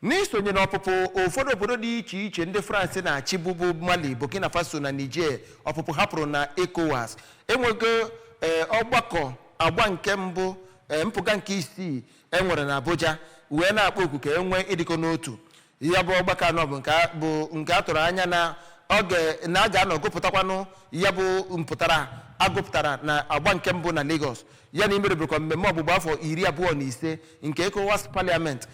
n'isonye n'ọpụpụ ụfọdụ obodo dị iche iche ndị France na-achị bụbu Mali, Burkina Faso na Niger ọpụpụ hapụrụ na ECOWAS enwego ọgbakọ agba nke mbụ mpụga nke isii enwere na Abuja wee na-akpọ oku ka enwee ịdịkọ n'otu. Ya bụ ọgbakọ anọ bụ nke a tụrụ anya na a ga-anọ gụpụtakwanụ ya bụ mpụtara agụpụtara na agba nke mbụ na Lagos ya na imerebekwa mmemme ọgbụgba afọ 25 nke ECOWAS Parliament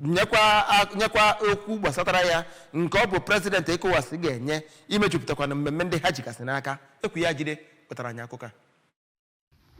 nyekwa okwu gbasatara ya nke ọ bụ president ECOWAS ga-enye imejupụtakwa na mmemme ndị ha jikasị n'aka. Ekwu ya jide pụtara anyị akụkọ.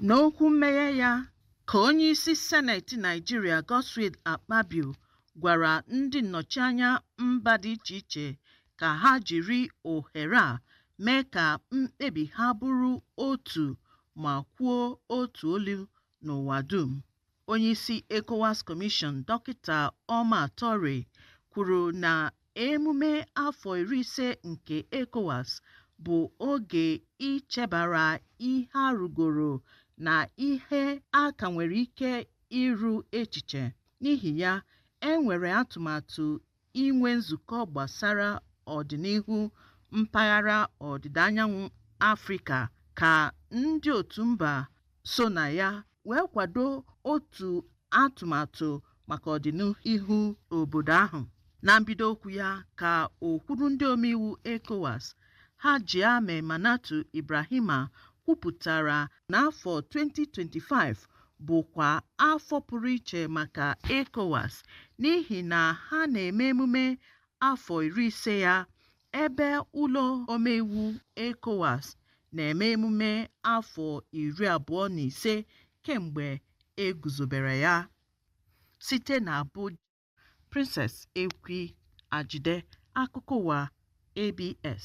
N'okwu mmeghe ya ka onye isi Senate Nigeria Godswill Akpabio gwara ndị nnọchianya mba dị iche iche ka ha jiri ohere a mee ka mkpebi ha bụrụ otu ma kwuo otu olu n'ụwa dum. Onye isi ECOWAS Commission Dọkịta Omar Touray kwuru na emume afọ 50 nke ECOWAS bụ oge ichebara ihe arụgoro na ihe a ka nwere ike iru echiche. N'ihi ya, enwere atụmatụ inwe nzukọ gbasara ọdịnihu mpaghara ọdịda anyanwụ Afrịka ka ndị otu mba so na ya wee kwado otu atụmatụ maka ọdịnihu obodo ahụ. Na mbido okwu ya ka okwuru ndị omeiwu ECOWAS Hajiame Manatu Ibrahima kwupụtara n'afọ 2025 bụkwa afọ pụrụ iche maka ECOWAS n'ihi na ha na-eme emume afọ 50 ya, ebe ụlọ omeiwu ECOWAS na-eme emume afọ 25 kemgbe eguzobere ya. Site na Abuja, Princess Ekwi Ajide, akụkọ ụwa ABS.